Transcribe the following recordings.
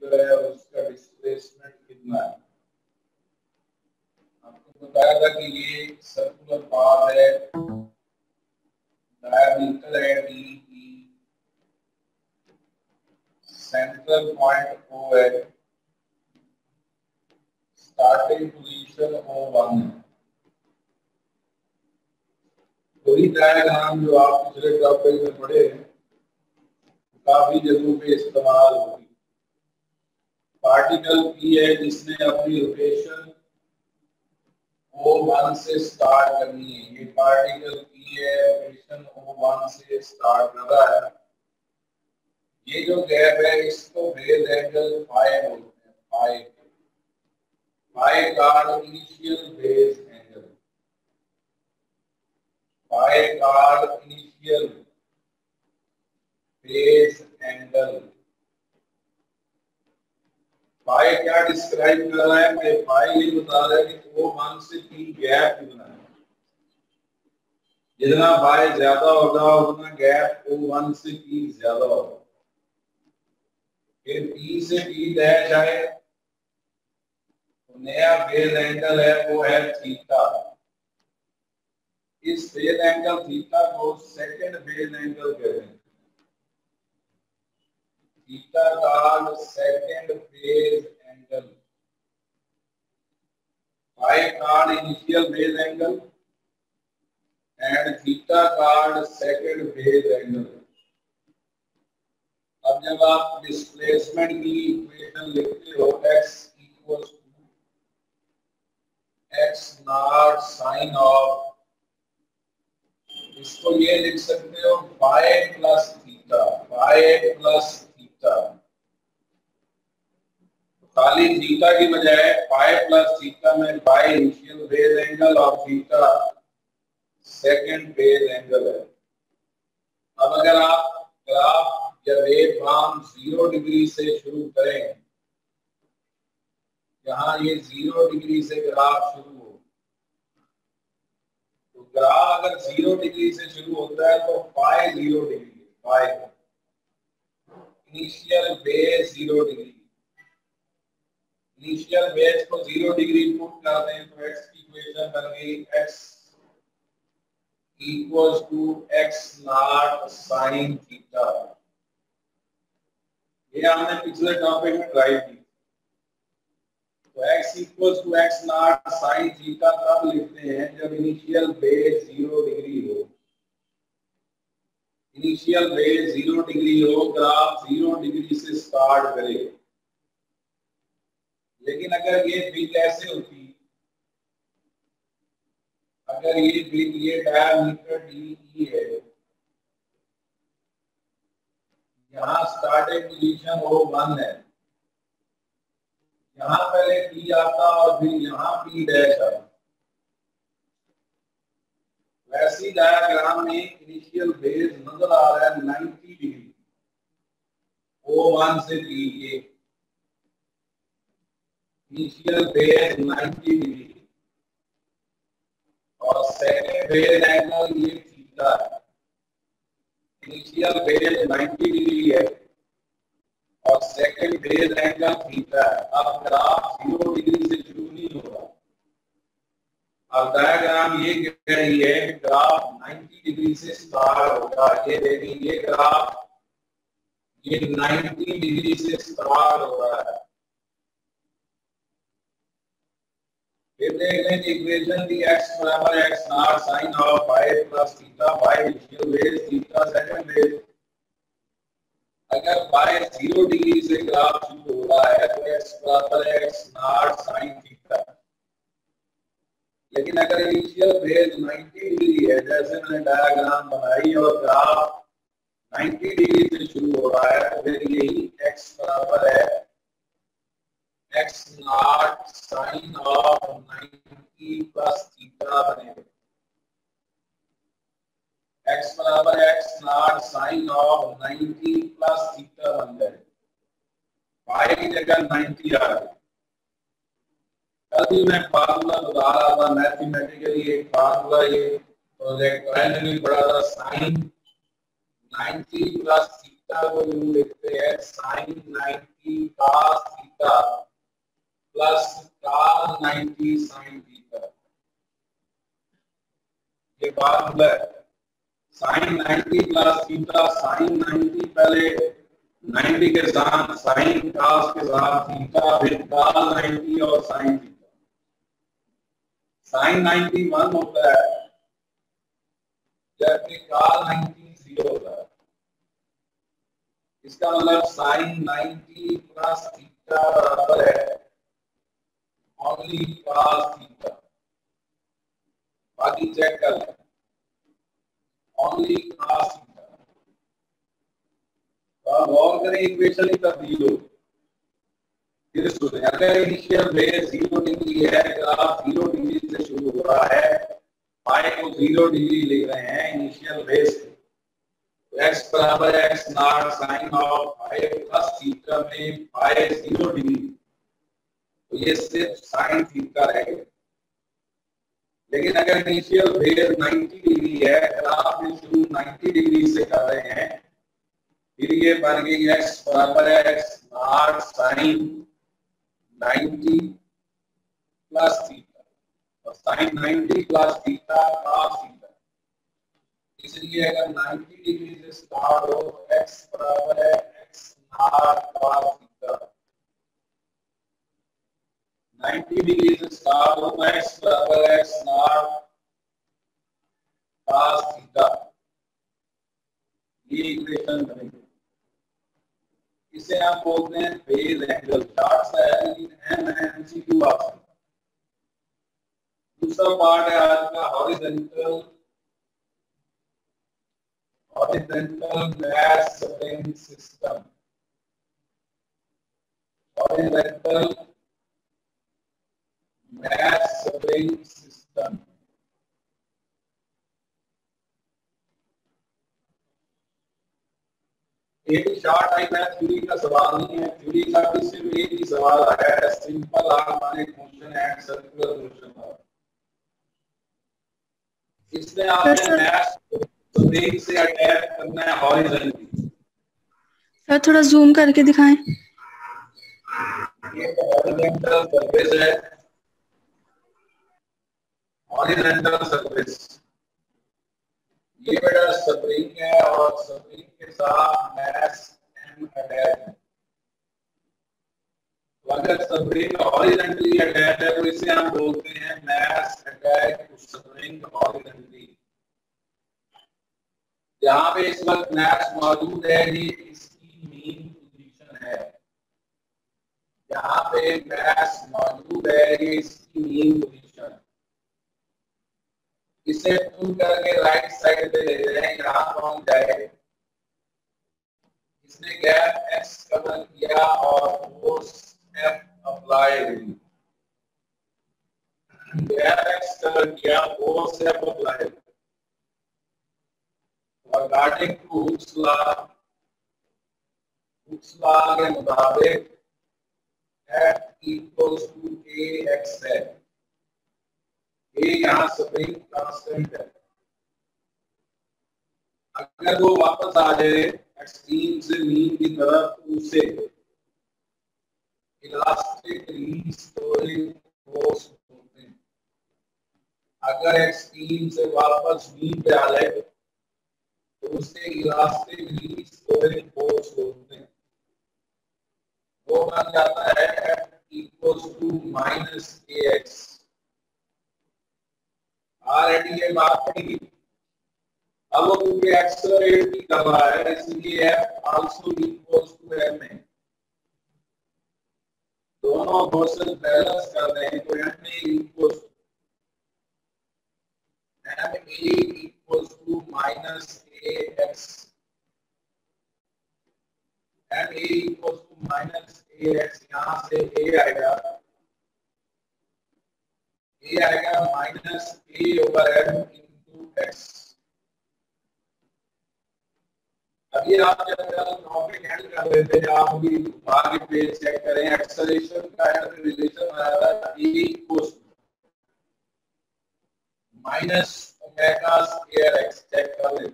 जो है उसका डिस्प्लेसमेंट कितना है। आपको बताया था कि ये सर्कुलर पाथ है, डायमीटर है डी, सेंट्रल पॉइंट O है, स्टार्टिंग पोजीशन O1 है। वही डायग्राम जो आप पिछले टॉपिक में पढ़े काफी जगहों पे इस्तेमाल होगी। पार्टिकल P है जिसने अपनी रोटेशन O1 से स्टार्ट करनी है। ये पार्टिकल P है, रोटेशन O1 से स्टार्ट कर रहा है। ये जो गैप है इसको फेज एंगल फाई बोलते हैं। फाई फाई का इनिशियल फेज एंगल, फाई का इनिशियल फेज एंगल। फाई क्या डिस्क्राइब कर रहा है कि फाई ये बता रहा है कि O1 से P गैप कितना है। जितना फाई ज्यादा होगा उतना गैप O1 से P ज्यादा होगा। फिर P से P डैश आए तो नया फेज एंगल है वो है थीटा। इस फेज एंगल थीटा को सेकंड फेज एंगल कहते हैं। थीटा का सेकंड फेज एंगल, फाई का initial phase angle and theta का सेकंड फेज एंगल। अब जब आप डिस्प्लेसमेंट की इक्वेशन लिखते हो x equals to x naught sine of, इसको ये लिख सकते हो phi plus theta, phi plus theta. खाली थीटा की बजाय फाई प्लस थीटा में फाई इनिशियल फेज एंगल और थीटा सेकंड फेज एंगल है। अब अगर आप ग्राफ या वेव फॉर्म 0 डिग्री से शुरू करें, यहाँ ये 0 डिग्री से ग्राफ शुरू हो, तो ग्राफ अगर 0 डिग्री से शुरू होता है तो phi 0 degree, phi initial phase 0 degree. Initial phase को 0 डिग्री पुट कर दें तो x की इक्वेशन बन गई x equals to x naught sine theta. ये हमने पिछले टॉपिक में ट्राई की। तो x equals to x naught sine theta तब लिखते हैं जब इनिशियल बेस 0 डिग्री हो। इनिशियल बेस 0 डिग्री हो, ग्राफ 0 डिग्री से स्टार्ट करे। लेकिन अगर ये फिर ऐसे होती, अगर ये फिर ये डायमीटर डी है, यहाँ स्टार्टिंग पोजीशन O1 है, यहाँ पहले P आता और फिर यहाँ P डैश आता। वैसी डायग्राम में इनिशियल फेज नजर आ रहा है 90 डिग्री O1 से P के, इनिशियल फेज 90 डिग्री और सेकंड फेज एंगल ये थीटा है। इनिशियल फेज 90 डिग्री है और सेकंड फेज एंगल थीटा है। अब ग्राफ 0 डिग्री से शुरू नहीं होगा। अब डायग्राम ये कह रही है कि ग्राफ 90 डिग्री से स्टार्ट होगा। ये देखिए ये ग्राफ ये 90 डिग्री से स्टार्ट हो रहा है। फिर देख लें इक्वेशन दी x बराबर x naught sine of phi plus theta, phi initial phase, theta second phase. अगर फाई 0 डिग्री से ग्राफ शुरू हो रहा है तो x बराबर x नॉट साइन थीटा। लेकिन अगर इनिशियल फेज 90 डिग्री है जैसे मैंने डायग्राम बनाई और ग्राफ 90 डिग्री से शुरू हो रहा है तो फिर यही x बराबर है x naught sine of 90 plus theta बनेगा। x बराबर x naught sine of 90 plus theta बन जाए। फाई की जगह 90 आ गई। कल भी मैं फार्मूला बता रहा था मैथमेटिकली, एक फार्मूला ये प्रोजेक्ट में पढ़ा था, साइन 90 प्लस थीटा थीटा को यूं लिखते हैं sin 90 cos theta plus cos 90 sin theta. ये बात है sin 90 प्लस थीटा, sin 90 पहले 90 के साथ sin cos के साथ थीटा फिर cos 90 और sin थीटा। sin 90 1 होता है जबकि cos 90 0 होता है। इसका मतलब sin 90 प्लस थीटा बराबर है ओनली cos थीटा। बाकी चेक कर लें ओनली cos थीटा। अब गौर करें इक्वेशन की तब्दील हो। फिर सुने अगर इनिशियल बेस 0 डिग्री है, ग्राफ 0 डिग्री से शुरू हो रहा है, पाई को 0 डिग्री ले रहे हैं इनिशियल बेस पे, तो x बराबर है x naught sine of pi plus theta में पाई 0 डिग्री, तो ये सिर्फ साइन थीटा रहेगा। लेकिन अगर इनिशियल बेस 90 डिग्री है, ग्राफ में शुरू 90 डिग्री से कर रहे हैं, फिर ये बन गई x बराबर है x naught sine 90 plus theta और साइन 90 प्लस थीटा cos थीटा। इसलिए अगर 90 डिग्री से स्टार्ट हो x बराबर है x naught cos theta, 90 degree से स्टार्ट हो तो x बराबर है x नॉट cos थीटा। ये इक्वेशन बनेगी। इसे आप बोलते हैं फेज एंगल। शॉर्ट सा है लेकिन एम है एमसीक्यू ऑप्शन। दूसरा पार्ट है आज का horizontal mass spring system. Horizontal mass spring system. एक ही शॉर्ट टाइप है, थ्योरी का सवाल नहीं है। थ्योरी का भी सिर्फ एक ही सवाल है, simple harmonic motion and circular motion. इसमें आपने मैश स्प्रिंग से अटैच करना है हॉरिजॉन्टली। सर थोड़ा जूम करके दिखाएं। ये हॉरिजॉन्टल सरफेस है, हॉरिजॉन्टल सरफेस। ये बेटा स्प्रिंग है और स्प्रिंग के साथ मैश एम अटैच है। तो अगर स्प्रिंग हॉरिजॉन्टली अटैच है तो इसे हम बोलते हैं mass attach to spring horizontally. यहाँ पे इस वक्त मैश मौजूद है, ये इसकी मेन पोजीशन है। यहाँ पे मैश मौजूद है, ये इसकी मेन पोजीशन। इसे पुल करके राइट साइड पे ले रहे हैं, यहाँ पहुंच जाए। इसने गैप x कवर किया और फोर्स F अप्लाई करी। गैप x कवर किया, force F apply. According to Hooke's law के मुताबिक F इक्वल्स टू ax है। ये यहाँ स्प्रिंग कांस्टेंट है। अगर वो वापस आ जाए एक्सट्रीम से मीन की तरफ, उसे इलास्टिक रीस्टोरिंग फोर्स बोलते हैं। अगर एक्सट्रीम से वापस मीन पे आ जाए तो उसे इलास्टिक रीस्टोरिंग फोर्स बोलते हैं। वो बन जाता है F equals to minus ax। Already ये बात थी। अब वो क्योंकि एक्सेलरेट भी कर रहा है, इसलिए F also equals to m है। दोनों फोर्सेस बैलेंस कर रहे हैं तो ma equals to minus ax। ma equals to minus ax। यहाँ से a आएगा, minus a over m into x। अभी आप जब टॉपिक हैंडल कर रहे थे, आप भी आगे पेज चेक करें, एक्सेलरेशन का रिलेशन आया था e equals minus omega square x। Check कर लें।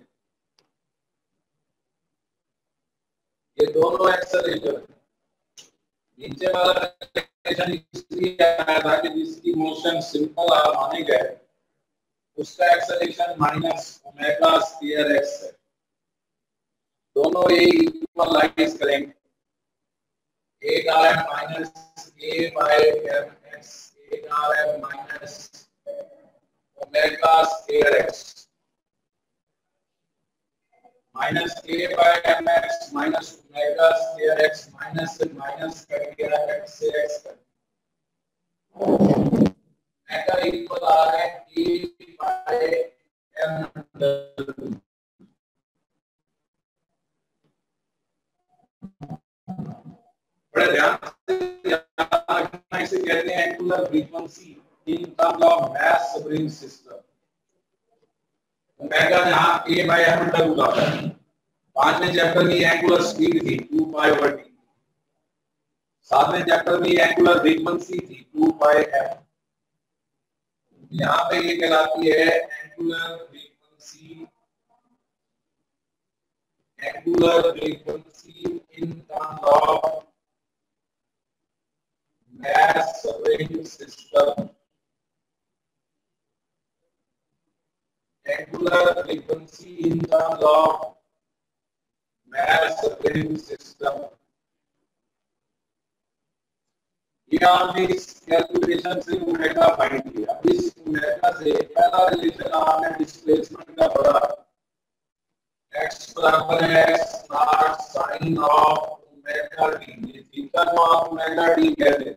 ये दोनों एक्सेलरेटर नीचे वाला एक्सेलरेशन इसलिए आया था कि जिसकी मोशन सिंपल आर माने गए उसका acceleration minus omega square x है। दोनों ये इक्वलाइज करेंगे। एक आ रहा है minus a by m x, एक आ रहा है minus omega square x. Minus a by m x minus omega square x, minus से माइनस कट गया, एक्स से एक्स कट, ओमेगा इक्वल आ रहा है a by m under root. बड़े ध्यान से रखना, इसे कहते हैं angular frequency in terms of mass spring system. Omega यहाँ a by m under root आता है। 5वें चैप्टर की एंगुलर स्पीड थी 2 पाई ओवर t। 7वें चैप्टर की एंगुलर फ्रीक्वेंसी थी 2 पाई m। यहाँ पे ये कहलाती है angular frequency, angular frequency in terms of mass spring system। Angular frequency in terms of mass spring system। ये आपने इस कैलकुलेशन से ओमेगा फाइंड किया। इस ओमेगा से पहला रिलेशन आपने डिस्प्लेसमेंट का पढ़ा, x बराबर है x naught sine of omega D. ये थीटा को आप ओमेगा डी कहते हैं,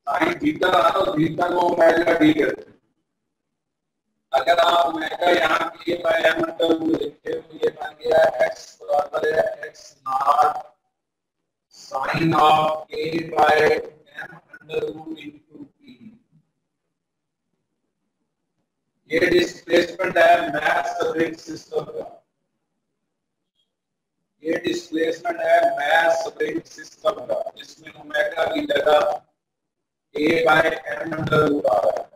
साइन थीटा और थीटा को ओमेगा डी कहते हैं। अगर आप ओमेगा यहाँ के बाय एम अंडर रूट लिखते हो, ये बन गया x बराबर है x naught sine of k by m under root into p। ये डिस्प्लेसमेंट है मास स्प्रिंग सिस्टम का। ये डिस्प्लेसमेंट है मास स्प्रिंग सिस्टम का, जिसमें ओमेगा की जगह a by m under root आ रहा है।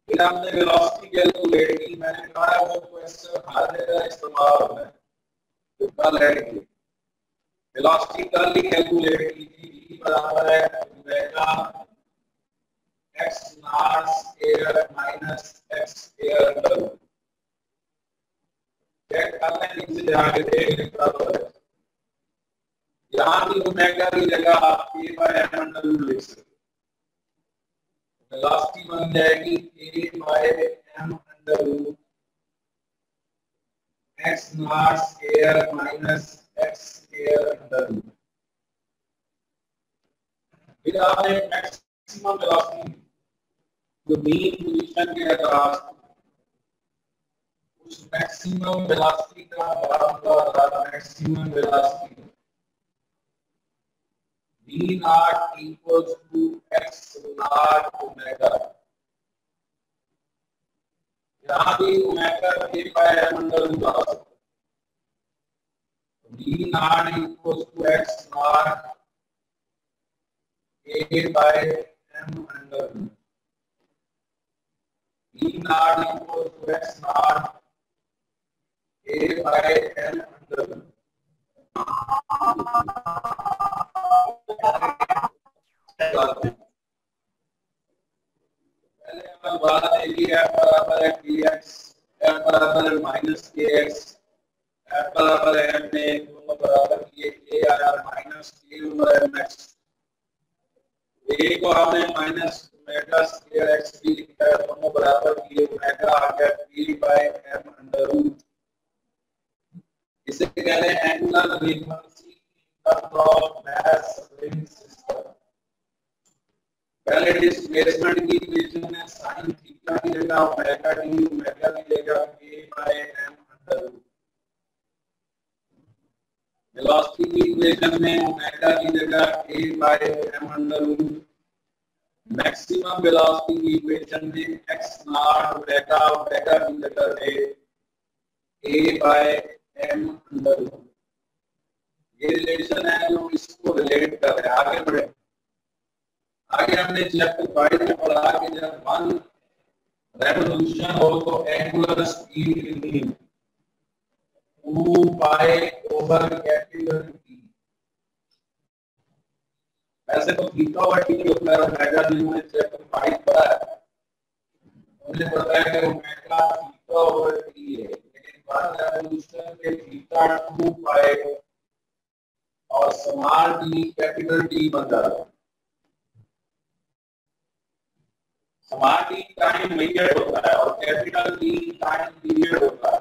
फिर हमने वेलोसिटी कैलकुलेट की। मैंने कहा वो क्वेश्चन हर जगह इस्तेमाल होता है, तो कल है कि वेलोसिटी कल ही कैलकुलेट की थी। v बराबर है omega x naught square minus x square under root. Check कर लें, नीचे जाके देख लें बराबर है। यहाँ भी ओमेगा की जगह आप a by m under root लिख सकते। वेलोसिटी बन जाएगी a by m under root x naught square minus x square under root. फिर आपने मैक्सिमम वेलोसिटी जो मीन पोजीशन के अक्रॉस, उस मैक्सिमम वेलोसिटी का formula maximum velocity v naught equals to x naught omega। यहाँ भी omega k by m under root आ सकता है। v naught equals to x naught k by m under root. v naught equals to x naught k by m under root. पहले हम बात करेंगे f बराबर है kx, f बराबर है माइनस kx, f बराबर है m में दोनों बराबर किए, k आया minus k over mx। a को हमने माइनस ओमेगा स्क्वायर x भी लिखा है, दोनों बराबर किए, ओमेगा आ गया k by m under root. इसे कहते हैं angular frequency in terms of mass spring system. पहले डिस्प्लेसमेंट की इक्वेशन में sin थीटा की जगह ओमेगा डी, ओमेगा की जगह k by m under root. Velocity की इक्वेशन में ओमेगा की जगह k by m under root. Maximum velocity की इक्वेशन में x नॉट ओमेगा, ओमेगा की जगह है k by m under root. ये रिलेशन है जो इसको रिलेट कर रहे हैं। आगे बढ़े। आगे हमने चैप्टर 5 में पढ़ा कि जब 1 रेवोल्यूशन हो तो एंगुलर स्पीड कितनी है। 2 पाई ओवर कैपिटल टी। ऐसे तो थीटा और टी होता है, ओमेगा जिन्होंने चैप्टर 5 पढ़ा है मुझे पता है कि ओमेगा थीटा और टी है, लेकिन बात रेवोल्यूशन के थीटा 2 पाई और स्मॉल टी कैपिटल टी बन जाता है। स्मॉल टी टाइम मीडियट होता है और कैपिटल टी टाइम पीरियड होता है।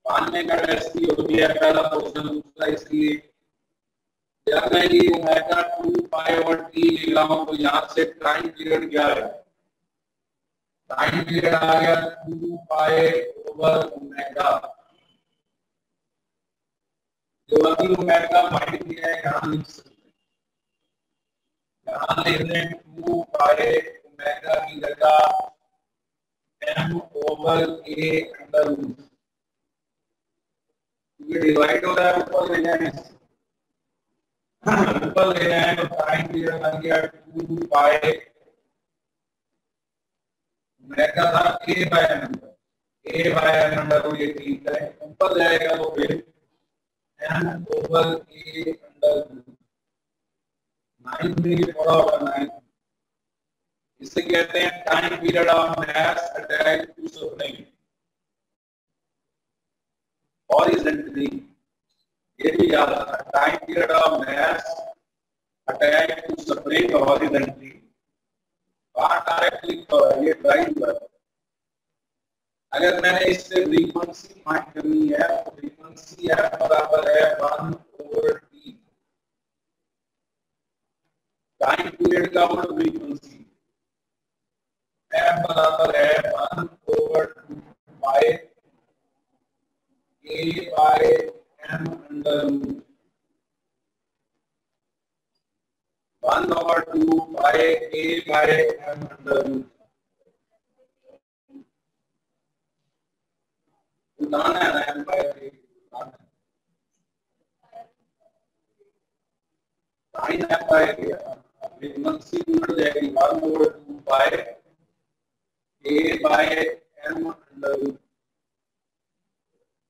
पानी का टेस्ट होती है पहला क्वेश्चन दूसरा, इसलिए जब मैं ये ओमेगा 2 पाई और टी लिख रहा हूं तो यहां से टाइम पीरियड क्या है, टाइम पीरियड आ गया 2 पाई ओवर ओमेगा, जो अभी ओमेगा माइनस दिया है यहां लिख सकते हैं, यहां लिख दें 2 पाई ओमेगा की जगह m over a under root, ये डिवाइड हो रहा है ऊपर ले जाए ऊपर ले जाए तो टाइम पीरियड बन गया 2 पाई ओमेगा था a by m under root, ये ठीक है, ऊपर जाएगा तो फिर m over a under root 9 में थोड़ा होगा 9, इसे कहते हैं time period of mass attach to spring horizontally, ये भी याद रखना, time period of mass attach to spring horizontally, बाहर डायरेक्टली तो ये ड्राइव है। अगर मैंने इससे फ्रीक्वेंसी फाइंड करनी है तो फ्रीक्वेंसी f बराबर है 1 ओवर t, टाइम पीरियड का मतलब फ्रीक्वेंसी f बराबर है 1 over 2 pi a by m under root 1 over 2 pi a by m under root, उठाना है ना m by a, time f by a, frequency उलट जाएगी 1 over 2 pi a by m under root.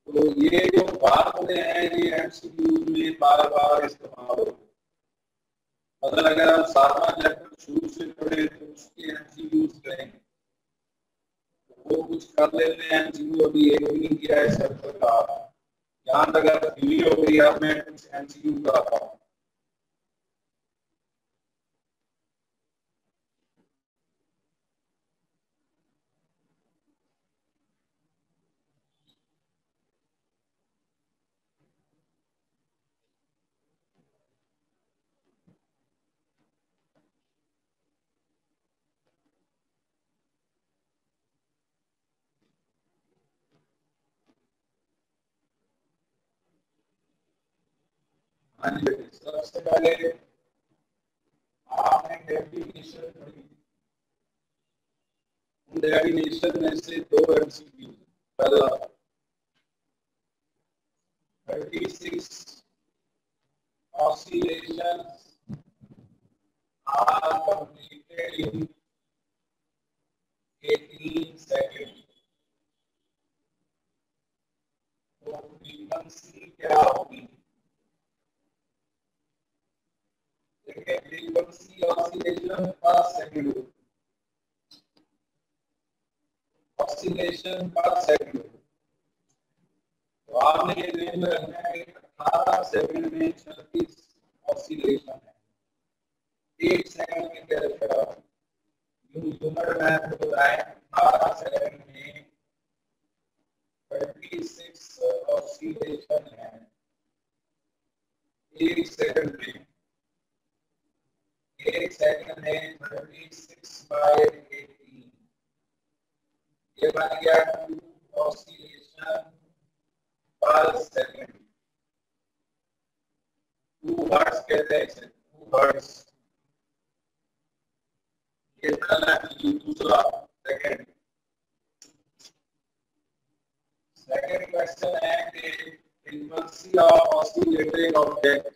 तो ये जो बात हैं ये एमसीक्यूज में बार बार इस्तेमाल होते हैं, मतलब अगर हम 7वां चैप्टर शुरू से पढ़े तो उसके एमसीक्यूज करेंगे, वो कुछ कर लेते हैं एमसीक्यू, अभी एक भी नहीं किया है इस चैप्टर का, यहाँ तक अगर फ्री हो गई अब मैं कुछ एमसीक्यू कराता हूँ। सबसे पहले आपने डेफिनेशन पढ़ी, डेफिनेशन में से 2 एमसीक्यू, पहला 36 oscillations are completed in 18 seconds, तो फ्रीक्वेंसी क्या होगी, देखिए फ्रीक्वेंसी ऑसिलेशन पर सेकंड, ऑसिलेशन पर सेकंड, तो आपने ये ध्यान रखना है कि 18 सेकंड में 36 ऑसिलेशन है, 1 सेकंड में क्या रहेगा, यूनिट मैथ बताएं, 18 सेकंड में 36 ऑसिलेशन है, 1 सेकंड में 36 बाय 18, ये बन गया 2 ऑसिलेशन पर सेकंड, 2 हर्ट्ज कहते हैं इसे, 2 हर्ट्ज, ये पहला दूसरा सेकंड। सेकंड क्वेश्चन है कि frequency of oscillating object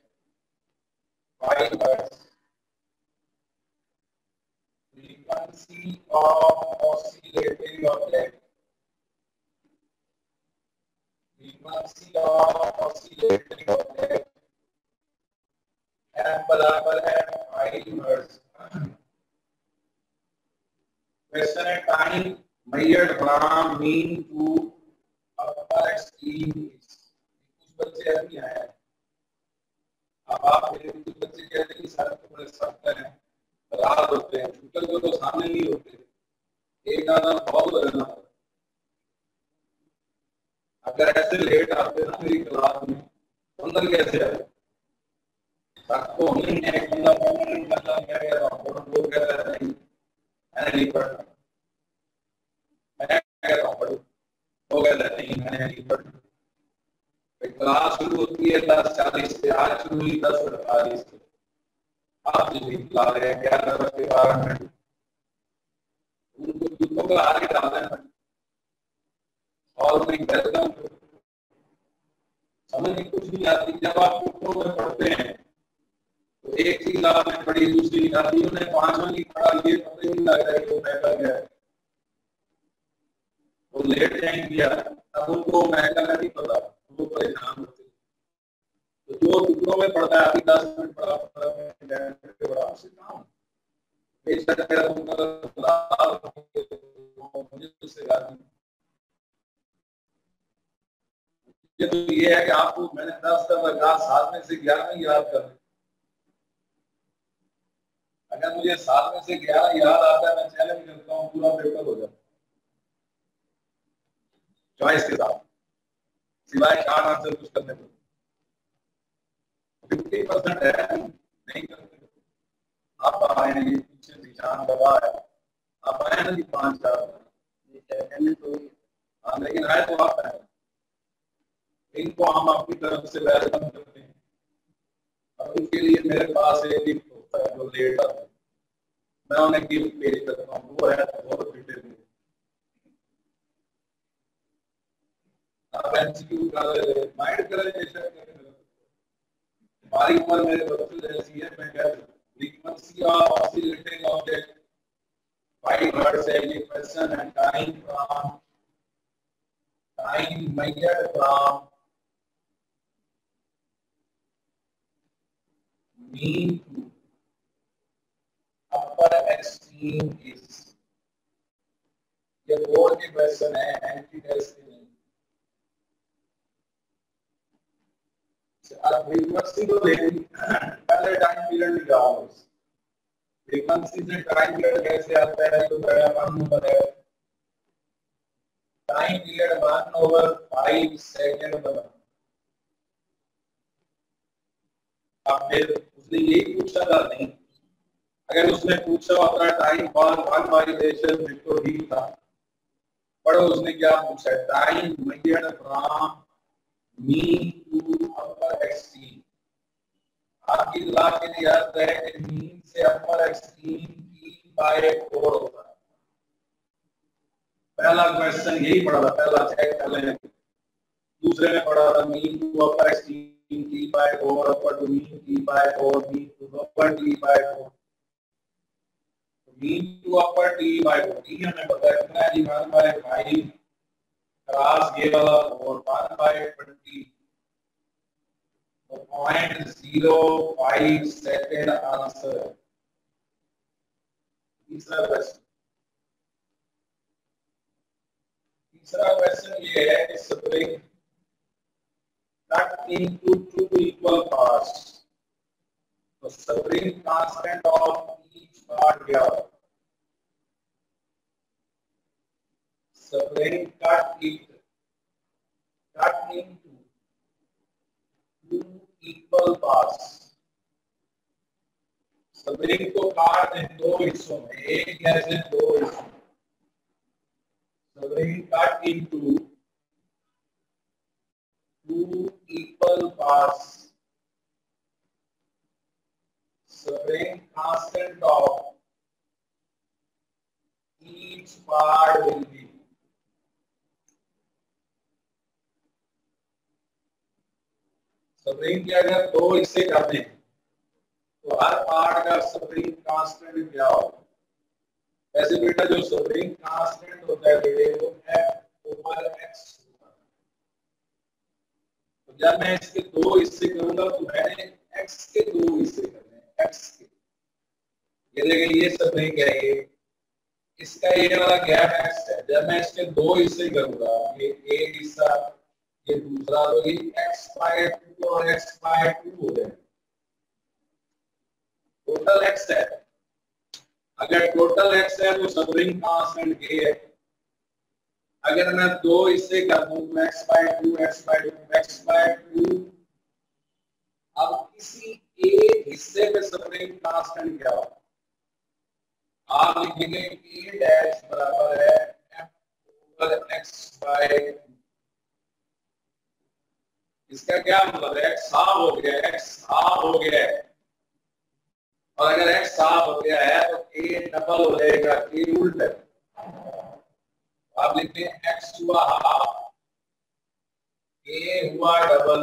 5 hertz, frequency of oscillating object, frequency of oscillating object f बराबर है 5 हर्ट्ज। क्वेश्चन है time measured from mean to upper extreme is। कुछ बच्चे अभी आए, अब आप कुछ बच्चे कहते हैं कि सर थोड़े सख्त हैं, रात होते हैं, छूटल को तो सामने नहीं होते, एक आधा बहुत बदलना होता। अगर ऐसे लेट आते ना मेरी क्लास में तो अंदर कैसे आए? सबको नहीं है, बंदा परमानेंट बंदा क्या कह रहा हूँ, और लोग कह रहे हैं मैंने नहीं पढ़ा, मैं कह रहा हूँ पढ़ो, वो कह रहे नहीं मैंने नहीं पढ़ा। क्लास शुरू होती है 10:40 से, आज शुरू हुई 10:48 से, आप जो ला रहे हैं 11:12 उनको दूसरों का आगे डालना है और नहीं करता समझ में कुछ नहीं आती। जब आप टुकड़ों में पढ़ते हैं तो एक चीज आपने पढ़ी, दूसरी निकाली, उन्हें 5वां नहीं पढ़ा, ये पता ही नहीं लग रहा है कि वो महका गया है, वो लेट टाइम किया, अब उनको महका नहीं पता, वो परेशान होते। तो जो टुकड़ों में पढ़ता है अभी 10 मिनट पढ़ा पढ़ा उससे काम तो ये है कि आपको मैंने 10 का 7 में से 11 याद कर, अगर मुझे 7 में से 11 याद आता है मैं चैलेंज करता हूँ पूरा पेपर हो जाता चॉइस के साथ, सिवाय 4 आंसर कुछ करने को। 50% है नहीं करते आप आएंगे पीछे निशान दबा है, आप आए ना कि 5-4 तो हाँ, लेकिन आए तो आप है, इनको हम आपकी तरफ से वेलकम करते हैं। अब उनके लिए मेरे पास एक गिफ्ट होता है जो लेट आता है, मैं उन्हें गिफ्ट पेश करता हूँ, वो है बहुत फिटे में आप एमसीक्यू का माइंड करें हमारी उम्र मेरे बच्चों जैसी है। मैं क्या frequency of oscillating object 5 hertz है ये क्वेश्चन है। Time measured from mean to upper extreme is, ये बोर्ड के क्वेश्चन है, एंटी टेस्ट के नहीं। फ्रीक्वेंसी को लेंगे, पहले टाइम पीरियड निकालो, फ्रीक्वेंसी से टाइम पीरियड कैसे आता है तो मेरा मालूम है टाइम पीरियड 1/5 सेकंड बना। अब फिर उसने यही पूछा था नहीं, अगर उसने पूछा होता टाइम फॉर 1 वाइब्रेशन तो ठीक था, पढ़ो उसने क्या पूछा, time measured from mean to upper extreme. आपकी क्लास के लिए याद है कि मीन से अपर एक्सट्रीम P/4 होता है। पहला क्वेश्चन यही पढ़ा था, पहला चेक कर लें। दूसरे में पढ़ा था mean to upper extreme T/4, upper to mean T/4, mean to upper T/4, mean to upper T/4 T हमें पता है कितना है, 1/5 क्रॉस ये वाला और 1/20 0.05 सेकेंड आंसर। तीसरा क्वेश्चन ये है कि spring cut into 2 equal parts, तो spring constant of each part क्या होगा? Spring cut into 2 equal parts, spring को काट दें 2 हिस्सों में, एक जैसे 2 हिस्सों में, spring cut into 2 equal parts, spring constant of each part will be, spring के अगर 2 हिस्से कर दें तो हर पार्ट का स्प्रिंग कांस्टेंट क्या होगा? वैसे बेटा जो स्प्रिंग कांस्टेंट होता है बेटे वो F/x होता है, जब मैं इसके दो हिस्से करूंगा तो मैंने एक्स के दो हिस्से करने हैं, एक्स के। ये देखें ये सब नहीं क्या है, इसका ये वाला गैप एक्स है। जब मैं इसके दो हिस्से करूंगा, ये एक हिस्सा ये दूसरा, तो ये एक्स बाय 2 और एक्स बाय 2 हो जाए, टोटल एक्स है। अगर टोटल एक्स है तो सफरिंग कांस्टेंट के है। अगर मैं दो हिस्से कर दूं, x by 2 x by 2 x by 2, अब किसी एक हिस्से पे सफरिंग कांस्टेंट क्या होगा? आप लिखेंगे a डैश बराबर है f ओवर x बाय 2। इसका क्या मतलब है? x हाफ हो गया, x हाफ हो गया है, और अगर x हाफ हो गया है तो a डबल हो जाएगा, a उल्टा। आप लिखते हैं x हुआ हाफ, a हुआ डबल।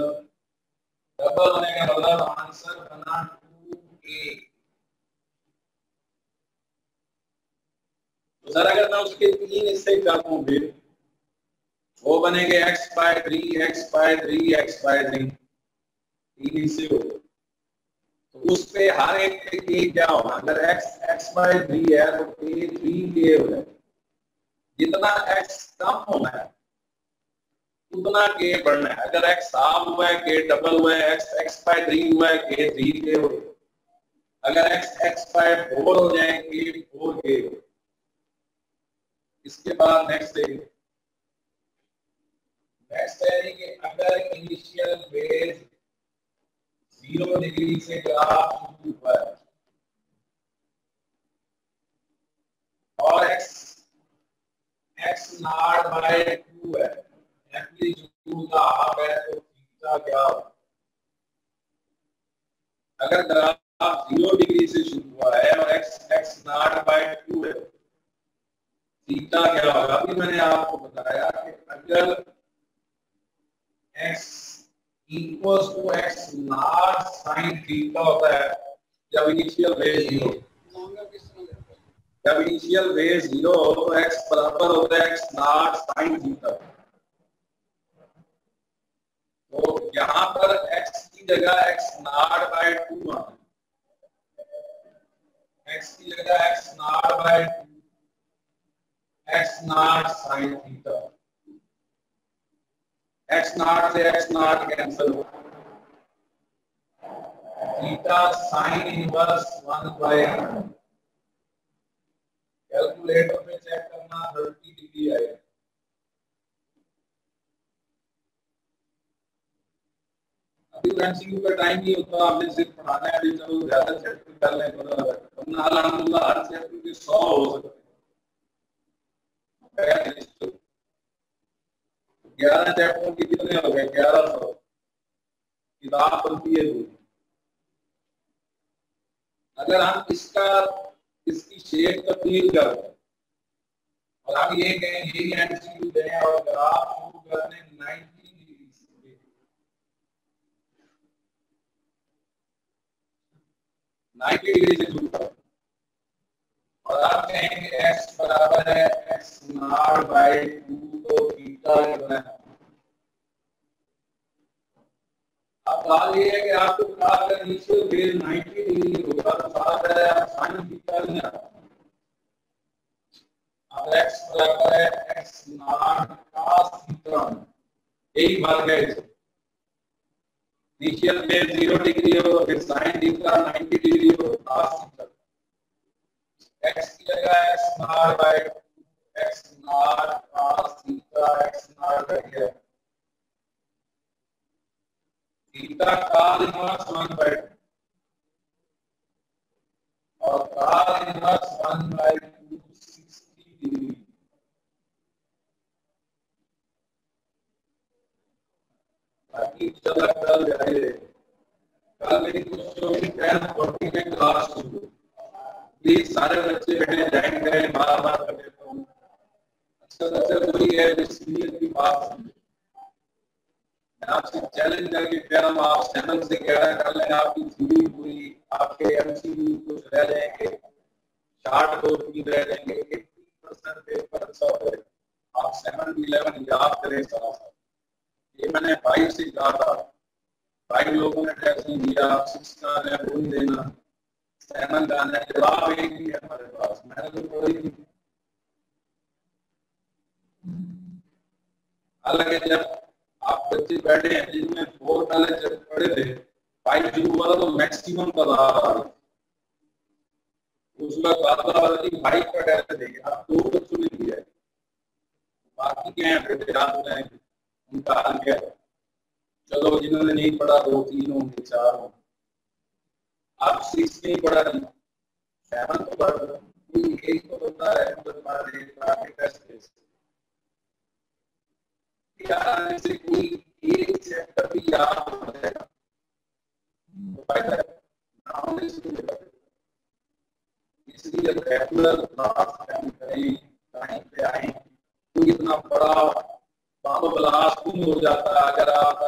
डबल होने का मतलब आंसर बना 2a। तो सर अगर मैं उसके तीन हिस्से कर दूं फिर वो बनेंगे x by 3 x by 3 x by 3, तीन हिस्से हो। तो उस पे हर एक पे a क्या होगा? अगर x बाय 3 है तो a 3a हो जाएगा। जितना x कम होना है उतना k बढ़ना है। अगर x हाफ हुआ है k डबल हुआ है, x बाय 3 हुआ है k 3k हो। अगर x बाय 4 हो जाए k 4k हो। इसके बाद नेक्स्ट है कि अगर इनिशियल फेज 0 डिग्री से ग्राफ शुरू हुआ है और x नॉट बाय 2 है, एम्पलीट्यूड का हाफ है, तो थीटा क्या होगा? अगर ग्राफ 0 डिग्री से शुरू हुआ है और x नॉट बाय 2 है, थीटा क्या होगा? अभी मैंने आपको बताया कि अगर x equals to x naught sine theta होता है जब इनिशियल फेज 0, जब इनिशियल फेज 0 हो तो x बराबर होता है x नॉट साइन थीटा। तो यहाँ पर x की जगह x नॉट बाय 2 आना, x की जगह x naught by 2, x naught sine theta. x naught से x नॉट कैंसिल हो, theta sine inverse 1 by calculator में चेक करना 30 डिग्री आएगा। अभी एमसीक्यू का टाइम नहीं होता, आपने सिर्फ पढ़ाना है, अभी चलो ज्यादा चैप्टर कर लें तो वरना अल्हम्दुलिल्लाह हर चैप्टर के 100 हो सकते हैं। 11 चैप्टर के कितने हो गए? 1100 किताब बनती है। अगर हम इसकी शेप तब्दील कर और हम ये कहें यही एमसीक्यू दें और ग्राफ शुरू कर दें 90 डिग्री से, 90 डिग्री से शुरू करें और आप कहेंगे x बराबर है x नॉट बाय 2, तो थीटा कितना है? अब बात ये है कि आपको कहा था इनिशियल फेज 90 डिग्री होगा, तो बात है आप साइन थीटा नहीं आता। अब x बराबर है x नॉट cos थीटा, यही बात है। इनिशियल फेज 0 डिग्री हो, फिर साइन थीटा 90 डिग्री हो, cos थीटा। x की जगह x naught by 2, x naught cos theta, x naught रह गया, थीटा cos इनवर्स 1 बाय 2 और cos इनवर्स 1 बाय 2 60 डिग्री। बाकी चला कल जाए, कल मेरी कुछ 10:40 में क्लास शुरू। प्लीज सारे बच्चे बैठे ज्वाइन करें, बार-बार कर देता हूँ। अच्छा बच्चा कोई है जो सीनियर की बात समझे, मैं आपसे चैलेंज करके कह रहा हूँ, आप चैनल से कह रहा कर लें, आपकी थ्योरी पूरी, आपके एमसीक्यू कुछ रह जाएंगे, शार्ट कोर्स भी रह जाएंगे, 80% पेपर अच्छा हो जाएगा। आप 7-11 याद करें सारा, ये मैंने 5 से कहा था, 5 लोगों ने टेस्ट नहीं दिया, 6 का है बोल देना, 7 का है, जवाब एक ही है हमारे पास, मैंने तो कोई नहीं। हालांकि जब आप बच्चे बैठे हैं जिनमें 4 पहले जब पढ़े थे, 5 शुरू हुआ तो मैक्सिमम का रहा, उसका बात वाला कि 5 का टेस्ट देंगे, आप 2 बच्चों ने दिया है, बाकी क्या है फिर याद है उनका हाल क्या है। चलो जिन्होंने नहीं पढ़ा 2 3 होंगे 4 होंगे, आप 6 नहीं पढ़ा 7 तो पढ़ लो, एक तो होता है टेस्ट यार से कोई एक चैप्टर भी याद हो जाएगा तो फायदा है ना होने से कोई फायदा नहीं। इसलिए रेगुलर क्लास अटेंड करें, टाइम पे आए, कोई इतना बड़ा बाबा क्लास गुम हो जाता है अगर आप